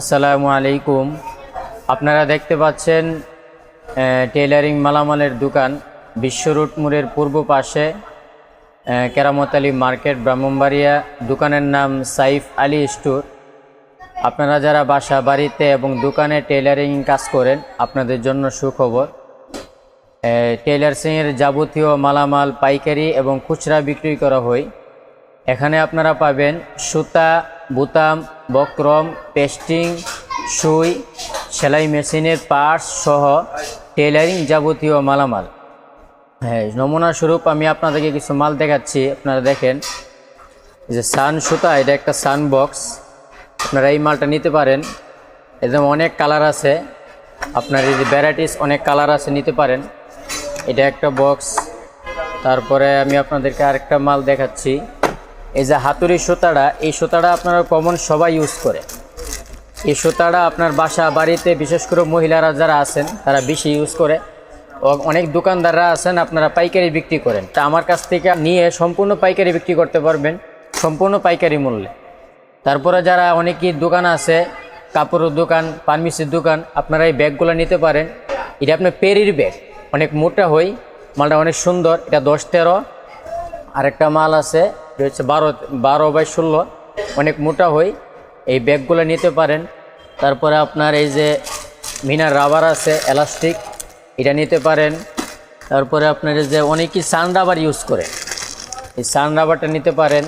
আসসালামু আলাইকুম। আপনারা দেখতে পাচ্ছেন টেইলারিং মালামালের দোকান বিশ্ব রোড মোড়ের পূর্ব পাশে কেরামত আলী মার্কেট, ব্রাহ্মণবাড়িয়া। দোকানের নাম সাইফ আলী স্টোর। আপনারা যারা বাসা বাড়িতে এবং দোকানে টেইলারিং কাজ করেন, আপনাদের জন্য সুখবর। টেইলার্সিংয়ের যাবতীয় মালামাল পাইকারি এবং খুচরা বিক্রি করা হয়। এখানে আপনারা পাবেন সুতা, বুতাম, বক্রম, পেস্টিং, সুই, সেলাই মেশিনের পার্টস সহ টেইলারিং যাবতীয় মালামাল। নমুনা স্বরূপ আমি আপনাদেরকে কিছু মাল দেখাচ্ছি। আপনারা দেখেন, এই যে সান সুতা, এটা একটা সান বক্স। আপনারা এই মালটা নিতে পারেন। এরকম অনেক কালার আছে, আপনার এই যে ভ্যারাইটিস অনেক কালার আছে, নিতে পারেন। এটা একটা বক্স। তারপরে আমি আপনাদেরকে আরেকটা মাল দেখাচ্ছি। এই যে হাতুড়ি সুতাটা, এই সুতাটা আপনারা কমন সবাই ইউজ করে। এই সুতাটা আপনার বাসা বাড়িতে, বিশেষ করে মহিলারা যারা আছেন তারা বেশি ইউজ করে। অনেক দোকানদাররা আছেন আপনারা পাইকারি বিক্রি করেন, তা আমার কাছ থেকে নিয়ে সম্পূর্ণ পাইকারি বিক্রি করতে পারবেন, সম্পূর্ণ পাইকারি মূল্যে। তারপরে যারা অনেকই দোকান আছে, কাপড়ের দোকান, ফার্মেসির দোকান, আপনারা এই ব্যাগগুলো নিতে পারেন। এটা আপনার পেরির ব্যাগ, অনেক মোটা হয়, মালটা অনেক সুন্দর। এটা 10-13। আরেকটা মাল আছে, এটা হচ্ছে 12/16, অনেক মোটা হয়। এই ব্যাগগুলো নিতে পারেন। তারপরে আপনার এই যে মিনার রাবার আছে, এলাস্টিক, এটা নিতে পারেন। তারপরে আপনার এই যে অনেকেই সান রাবার ইউজ করে, এই সান রাবারটা নিতে পারেন।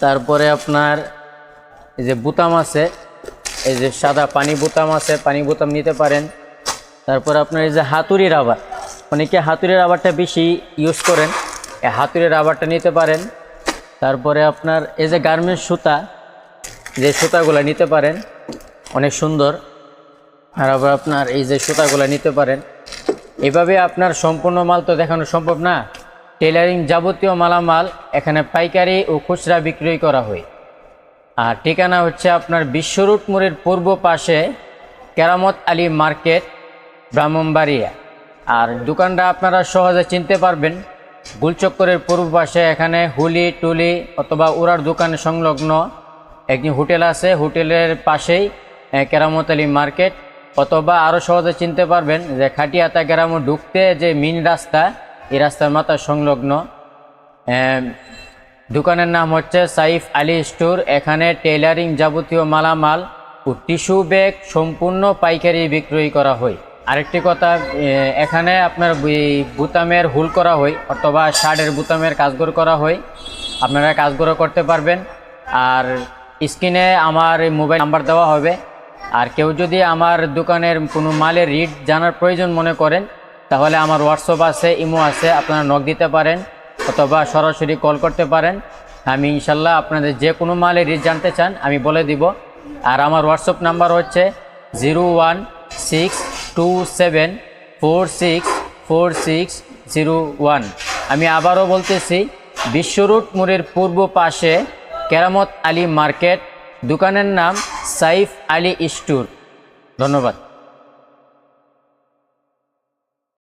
তারপরে আপনার এই যে বুতাম আছে, এই যে সাদা পানি বুতাম আছে, পানি বুতাম নিতে পারেন। তারপরে আপনার এই যে হাতুড়ি রাবার, অনেকে হাতুড়ি রাবারটা বেশি ইউজ করেন, এই হাতুড়ি রাবারটা নিতে পারেন। তারপরে আপনার এই যে গার্মেন্টস সুতা, যে সুতাগুলো নিতে পারেন, অনেক সুন্দর। আর আবার আপনার এই যে সুতাগুলো নিতে পারেন। এভাবে আপনার সম্পূর্ণ মাল তো দেখানো সম্ভব না। টেইলারিং যাবতীয় মালামাল এখানে পাইকারি ও খুচরা বিক্রি করা হয়। আর ঠিকানা হচ্ছে আপনার বিশ্ব রোড মোড়ের পূর্ব পাশে কেরামত আলী মার্কেট, ব্রাহ্মণবাড়িয়া। আর দোকানটা আপনারা সহজে চিনতে পারবেন, গুলচক্করের পূর্ব পাশে। এখানে হুলি টুলি অথবা উড়ার দোকানের সংলগ্ন একটি হোটেল আছে, হোটেলের পাশেই কেরামত আলী মার্কেট। অথবা আরও সহজে চিনতে পারবেন যে খাটিয়াতা গ্রাম ঢুকতে যে মেন রাস্তা, এই রাস্তার মাথা সংলগ্ন। দোকানের নাম হচ্ছে সাইফ আলী স্টোর। এখানে টেইলারিং যাবতীয় মালামাল ও টিস্যু ব্যাগ সম্পূর্ণ পাইকারি বিক্রয় করা হয়। আরেকটি কথা, এখানে আপনার বুতামের হুল করা হয় অথবা শার্টের বুতামের কাজগর করা হয়, আপনারা কাজগর করতে পারবেন। আর স্ক্রিনে আমার মোবাইল নাম্বার দেওয়া হবে। আর কেউ যদি আমার দোকানের কোনো মালের রেট জানার প্রয়োজন মনে করেন, তাহলে আমার হোয়াটসঅ্যাপ আছে, ইমো আছে, আপনারা নক দিতে পারেন অথবা সরাসরি কল করতে পারেন। আমি ইনশাল্লাহ আপনাদের যে কোনো মালের রেট জানতে চান আমি বলে দিব। আর আমার হোয়াটসঅ্যাপ নাম্বার হচ্ছে 01627464601। আমি আবারও বলতেছি, বিশ্ব রোড মোড়ের পূর্ব পাশে কেরামত আলী মার্কেট, দোকানের নাম সাইফ আলী স্টোর। ধন্যবাদ।